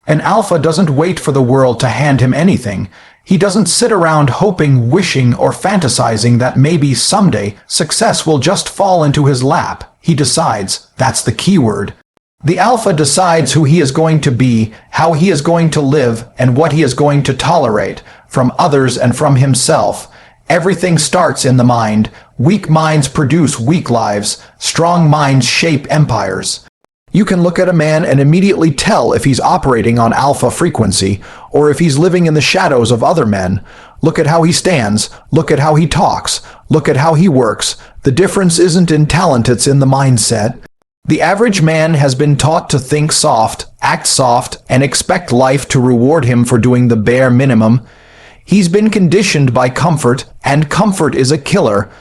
An alpha doesn't wait for the world to hand him anything. He doesn't sit around hoping, wishing, or fantasizing that maybe someday success will just fall into his lap. He decides. That's the key word. The alpha decides who he is going to be, how he is going to live, and what he is going to tolerate, from others and from himself. Everything starts in the mind. Weak minds produce weak lives. Strong minds shape empires. You can look at a man and immediately tell if he's operating on alpha frequency, or if he's living in the shadows of other men. Look at how he stands. Look at how he talks. Look at how he works. The difference isn't in talent, it's in the mindset. The average man has been taught to think soft, act soft, and expect life to reward him for doing the bare minimum. He's been conditioned by comfort, and comfort is a killer.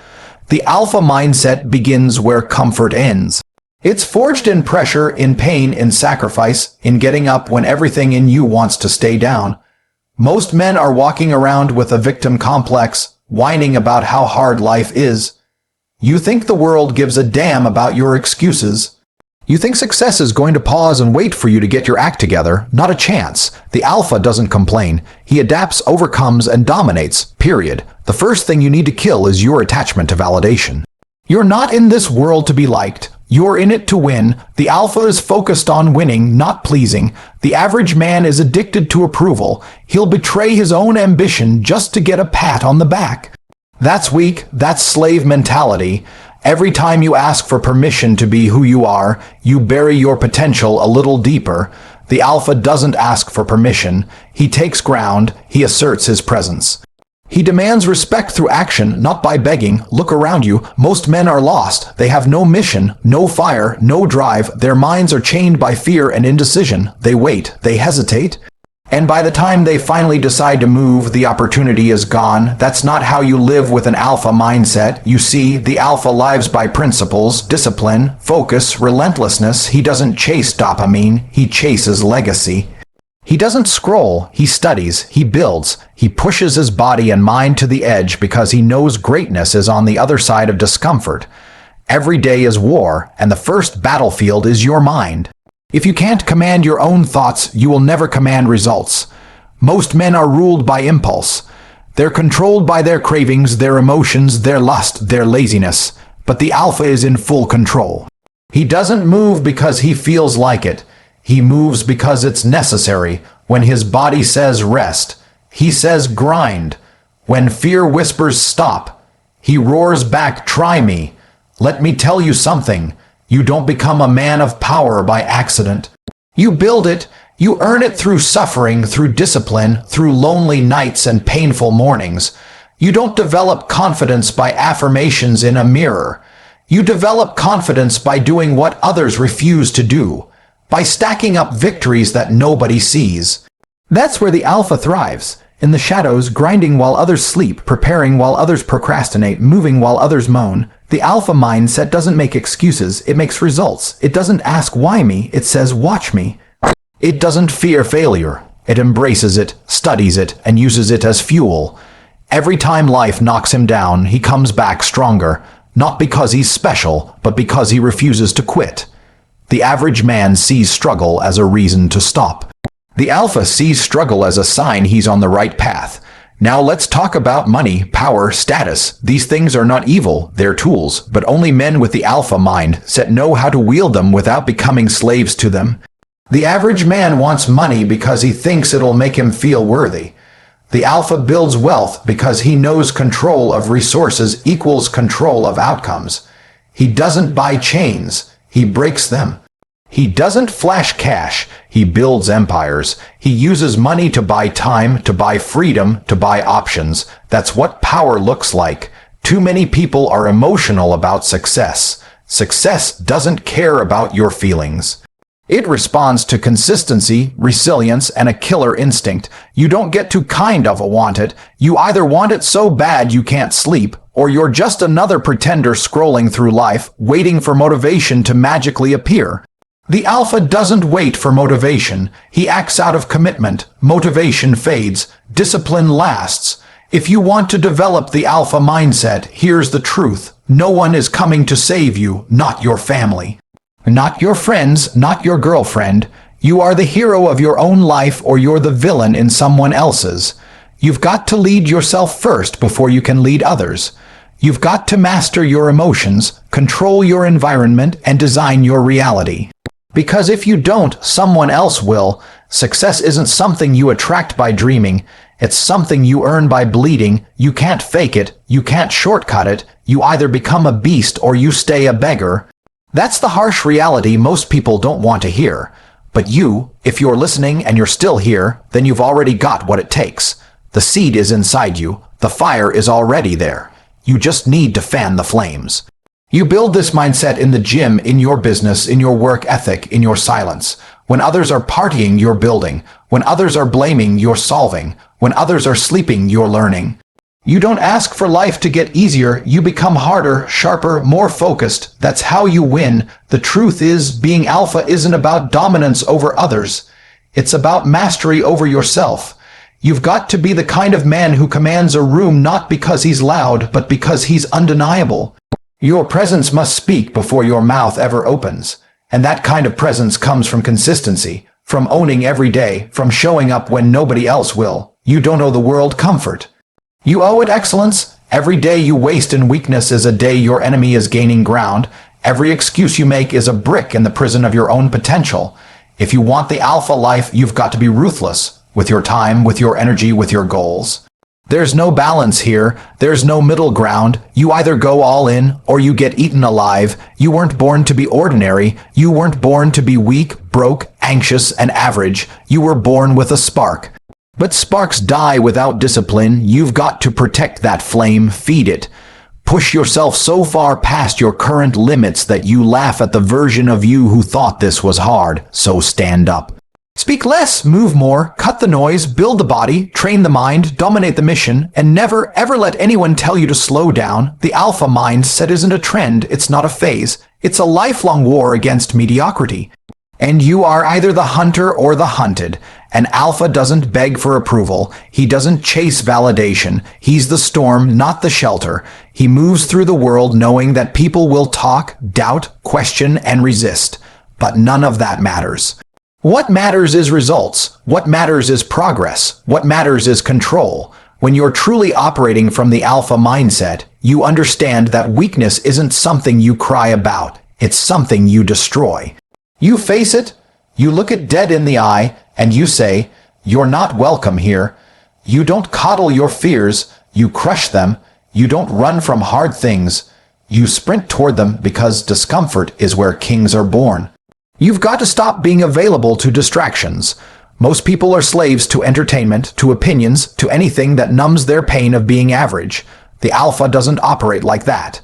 The alpha mindset begins where comfort ends. It's forged in pressure, in pain, in sacrifice, in getting up when everything in you wants to stay down. Most men are walking around with a victim complex, whining about how hard life is. You think the world gives a damn about your excuses. You think success is going to pause and wait for you to get your act together. Not a chance. The alpha doesn't complain. He adapts, overcomes, and dominates. Period. The first thing you need to kill is your attachment to validation. You're not in this world to be liked. You're in it to win. The alpha is focused on winning, not pleasing. The average man is addicted to approval. He'll betray his own ambition just to get a pat on the back. That's weak. That's slave mentality. Every time you ask for permission to be who you are, you bury your potential a little deeper. The alpha doesn't ask for permission. He takes ground. He asserts his presence. He demands respect through action, not by begging. Look around you. Most men are lost. They have no mission, no fire, no drive. Their minds are chained by fear and indecision. They wait. They hesitate. And by the time they finally decide to move, the opportunity is gone. That's not how you live with an alpha mindset. You see, the alpha lives by principles, discipline, focus, relentlessness. He doesn't chase dopamine. He chases legacy. He doesn't scroll. He studies. He builds. He pushes his body and mind to the edge because he knows greatness is on the other side of discomfort. Every day is war, and the first battlefield is your mind. If you can't command your own thoughts, you will never command results. Most men are ruled by impulse. They're controlled by their cravings, their emotions, their lust, their laziness. But the alpha is in full control. He doesn't move because he feels like it. He moves because it's necessary. When his body says rest, he says grind. When fear whispers stop, he roars back, try me. Let me tell you something. You don't become a man of power by accident. You build it. You earn it through suffering, through discipline, through lonely nights and painful mornings. You don't develop confidence by affirmations in a mirror. You develop confidence by doing what others refuse to do, by stacking up victories that nobody sees. That's where the alpha thrives. In the shadows, grinding while others sleep, preparing while others procrastinate, moving while others moan. The alpha mindset doesn't make excuses, it makes results. It doesn't ask why me, it says watch me. It doesn't fear failure. It embraces it, studies it, and uses it as fuel. Every time life knocks him down, he comes back stronger, not because he's special, but because he refuses to quit. The average man sees struggle as a reason to stop. The alpha sees struggle as a sign he's on the right path. Now let's talk about money, power, status. These things are not evil, they're tools, but only men with the alpha mindset know how to wield them without becoming slaves to them. The average man wants money because he thinks it'll make him feel worthy. The alpha builds wealth because he knows control of resources equals control of outcomes. He doesn't buy chains, he breaks them. He doesn't flash cash, he builds empires. He uses money to buy time, to buy freedom, to buy options. That's what power looks like. Too many people are emotional about success. Success doesn't care about your feelings. It responds to consistency, resilience, and a killer instinct. You don't get to kind of want it. You either want it so bad you can't sleep, or you're just another pretender scrolling through life, waiting for motivation to magically appear. The alpha doesn't wait for motivation. He acts out of commitment. Motivation fades. Discipline lasts. If you want to develop the alpha mindset, here's the truth. No one is coming to save you, not your family. Not your friends, not your girlfriend. You are the hero of your own life or you're the villain in someone else's. You've got to lead yourself first before you can lead others. You've got to master your emotions, control your environment, and design your reality. Because if you don't, someone else will. Success isn't something you attract by dreaming. It's something you earn by bleeding. You can't fake it. You can't shortcut it. You either become a beast or you stay a beggar. That's the harsh reality most people don't want to hear. But you, if you're listening and you're still here, then you've already got what it takes. The seed is inside you. The fire is already there. You just need to fan the flames. You build this mindset in the gym, in your business, in your work ethic, in your silence. When others are partying, you're building. When others are blaming, you're solving. When others are sleeping, you're learning. You don't ask for life to get easier. You become harder, sharper, more focused. That's how you win. The truth is, being alpha isn't about dominance over others. It's about mastery over yourself. You've got to be the kind of man who commands a room not because he's loud, but because he's undeniable. Your presence must speak before your mouth ever opens. And that kind of presence comes from consistency, from owning every day, from showing up when nobody else will. You don't owe the world comfort. You owe it excellence. Every day you waste in weakness is a day your enemy is gaining ground. Every excuse you make is a brick in the prison of your own potential. If you want the alpha life, you've got to be ruthless. With your time, with your energy, with your goals. There's no balance here. There's no middle ground. You either go all in, or you get eaten alive. You weren't born to be ordinary. You weren't born to be weak, broke, anxious, and average. You were born with a spark. But sparks die without discipline. You've got to protect that flame, feed it. Push yourself so far past your current limits that you laugh at the version of you who thought this was hard. So stand up. Speak less, move more, cut the noise, build the body, train the mind, dominate the mission, and never, ever let anyone tell you to slow down. The alpha mindset isn't a trend, it's not a phase. It's a lifelong war against mediocrity. And you are either the hunter or the hunted. An alpha doesn't beg for approval. He doesn't chase validation. He's the storm, not the shelter. He moves through the world knowing that people will talk, doubt, question, and resist. But none of that matters. What matters is results. What matters is progress. What matters is control. When you're truly operating from the alpha mindset, you understand that weakness isn't something you cry about. It's something you destroy. You face it, you look it dead in the eye, and you say, "You're not welcome here." You don't coddle your fears, you crush them. You don't run from hard things. You sprint toward them because discomfort is where kings are born. You've got to stop being available to distractions. Most people are slaves to entertainment, to opinions, to anything that numbs their pain of being average. The alpha doesn't operate like that.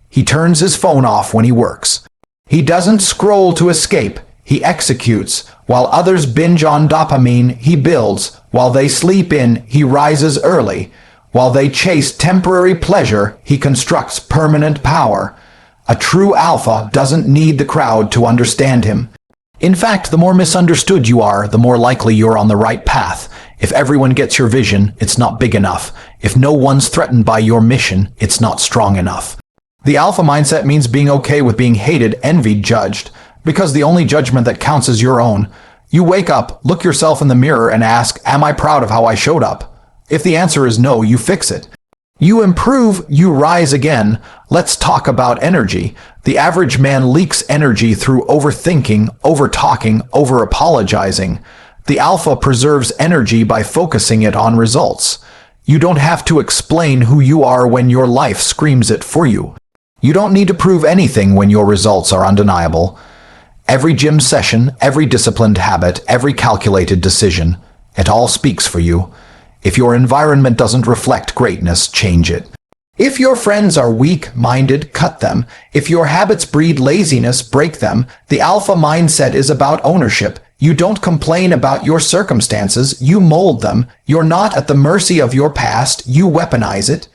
He turns his phone off when he works. He doesn't scroll to escape. He executes. While others binge on dopamine, he builds. While they sleep in, he rises early. While they chase temporary pleasure, he constructs permanent power. A true alpha doesn't need the crowd to understand him. In fact, the more misunderstood you are, the more likely you're on the right path. If everyone gets your vision, it's not big enough. If no one's threatened by your mission, it's not strong enough. The alpha mindset means being okay with being hated, envied, judged, because the only judgment that counts is your own. You wake up, look yourself in the mirror, and ask, "Am I proud of how I showed up?" If the answer is no, you fix it. You improve, you rise again. Let's talk about energy. The average man leaks energy through overthinking, over-talking, over-apologizing. The alpha preserves energy by focusing it on results. You don't have to explain who you are when your life screams it for you. You don't need to prove anything when your results are undeniable. Every gym session, every disciplined habit, every calculated decision, it all speaks for you. If your environment doesn't reflect greatness, change it. If your friends are weak-minded, cut them. If your habits breed laziness, break them. The alpha mindset is about ownership. You don't complain about your circumstances, you mold them. You're not at the mercy of your past, you weaponize it.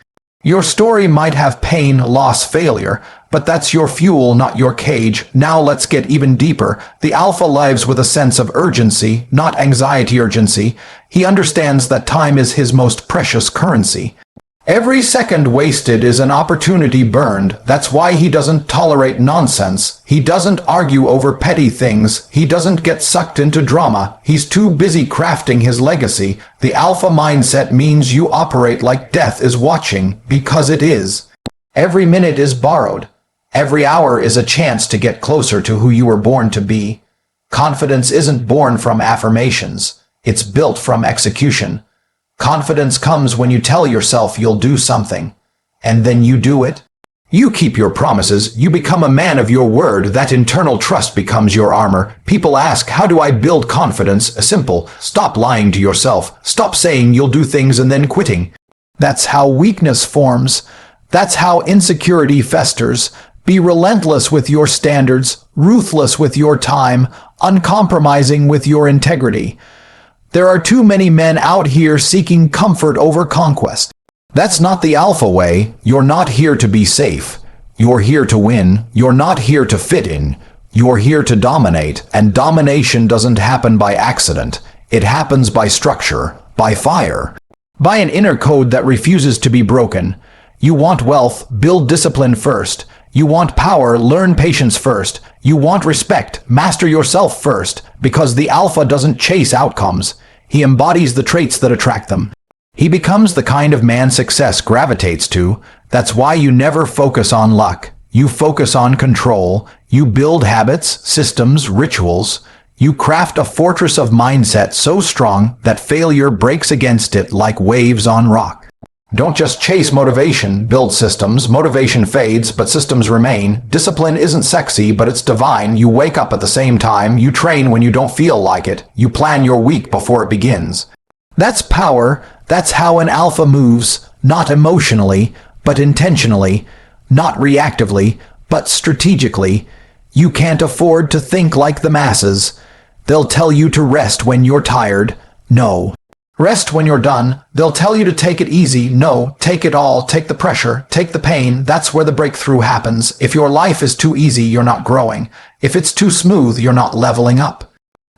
Your story might have pain, loss, failure, but that's your fuel, not your cage. Now let's get even deeper. The alpha lives with a sense of urgency, not anxiety urgency. He understands that time is his most precious currency. Every second wasted is an opportunity burned. That's why he doesn't tolerate nonsense. He doesn't argue over petty things. He doesn't get sucked into drama. He's too busy crafting his legacy. The alpha mindset means you operate like death is watching, because it is. Every minute is borrowed. Every hour is a chance to get closer to who you were born to be. Confidence isn't born from affirmations. It's built from execution. Confidence comes when you tell yourself you'll do something, and then you do it. You keep your promises, you become a man of your word, that internal trust becomes your armor. People ask, how do I build confidence? Simple, stop lying to yourself, stop saying you'll do things and then quitting. That's how weakness forms. That's how insecurity festers. Be relentless with your standards, ruthless with your time, uncompromising with your integrity. There are too many men out here seeking comfort over conquest. That's not the alpha way. You're not here to be safe. You're here to win. You're not here to fit in. You're here to dominate, and domination doesn't happen by accident. It happens by structure, by fire, by an inner code that refuses to be broken. You want wealth, build discipline first. You want power, learn patience first. You want respect, master yourself first, because the alpha doesn't chase outcomes. He embodies the traits that attract them. He becomes the kind of man success gravitates to. That's why you never focus on luck. You focus on control. You build habits, systems, rituals. You craft a fortress of mindset so strong that failure breaks against it like waves on rock. Don't just chase motivation, build systems. Motivation fades, but systems remain. Discipline isn't sexy, but it's divine. You wake up at the same time. You train when you don't feel like it. You plan your week before it begins. That's power. That's how an alpha moves, not emotionally, but intentionally, not reactively, but strategically. You can't afford to think like the masses. They'll tell you to rest when you're tired. No. Rest when you're done. They'll tell you to take it easy. No, take it all. Take the pressure. Take the pain. That's where the breakthrough happens. If your life is too easy, you're not growing. If it's too smooth, you're not leveling up.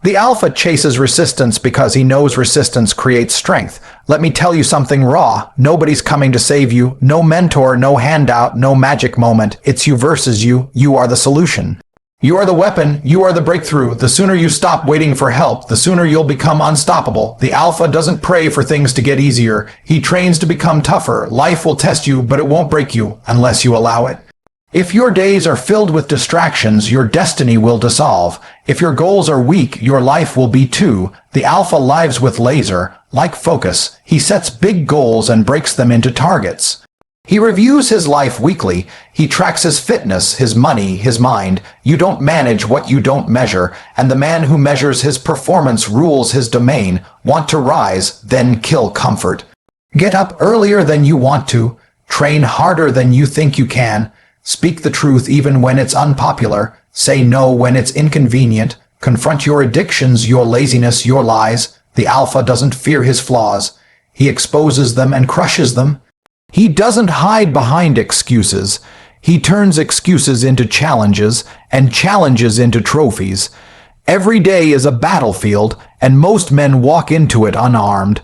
The alpha chases resistance because he knows resistance creates strength. Let me tell you something raw. Nobody's coming to save you. No mentor, no handout, no magic moment. It's you versus you. You are the solution. You are the weapon, you are the breakthrough. The sooner you stop waiting for help, the sooner you'll become unstoppable. The alpha doesn't pray for things to get easier. He trains to become tougher. Life will test you, but it won't break you unless you allow it. If your days are filled with distractions, your destiny will dissolve. If your goals are weak, your life will be too. The alpha lives with laser, like focus. He sets big goals and breaks them into targets. He reviews his life weekly. He tracks his fitness, his money, his mind. You don't manage what you don't measure, and the man who measures his performance rules his domain. Want to rise, then kill comfort. Get up earlier than you want to. Train harder than you think you can. Speak the truth even when it's unpopular. Say no when it's inconvenient. Confront your addictions, your laziness, your lies. The alpha doesn't fear his flaws. He exposes them and crushes them. He doesn't hide behind excuses. He turns excuses into challenges and challenges into trophies. Every day is a battlefield, and most men walk into it unarmed.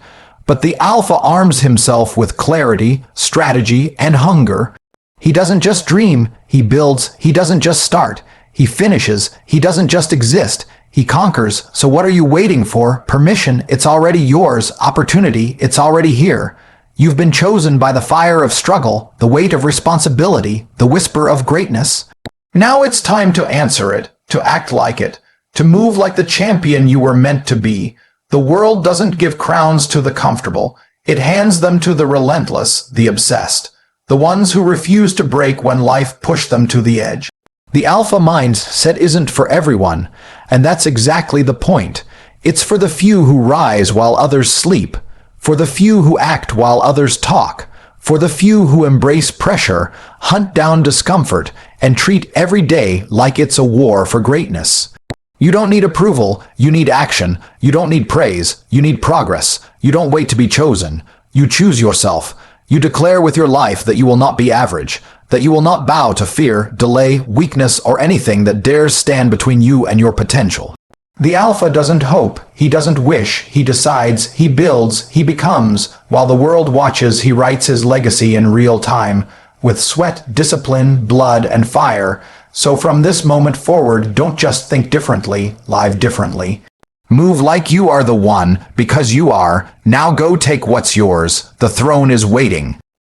But the alpha arms himself with clarity, strategy, and hunger. He doesn't just dream, he builds. He doesn't just start, he finishes. He doesn't just exist, he conquers. So what are you waiting for? Permission, it's already yours. Opportunity, it's already here. You've been chosen by the fire of struggle, the weight of responsibility, the whisper of greatness. Now it's time to answer it, to act like it, to move like the champion you were meant to be. The world doesn't give crowns to the comfortable. It hands them to the relentless, the obsessed, the ones who refuse to break when life pushed them to the edge. The alpha mindset isn't for everyone, and that's exactly the point. It's for the few who rise while others sleep. For the few who act while others talk, for the few who embrace pressure, hunt down discomfort, and treat every day like it's a war for greatness. You don't need approval, you need action. You don't need praise, you need progress. You don't wait to be chosen. You choose yourself. You declare with your life that you will not be average, that you will not bow to fear, delay, weakness, or anything that dares stand between you and your potential. The alpha doesn't hope, he doesn't wish, he decides, he builds, he becomes. While the world watches, he writes his legacy in real time, with sweat, discipline, blood, and fire. So from this moment forward, don't just think differently, live differently. Move like you are the one, because you are. Now go take what's yours. The throne is waiting.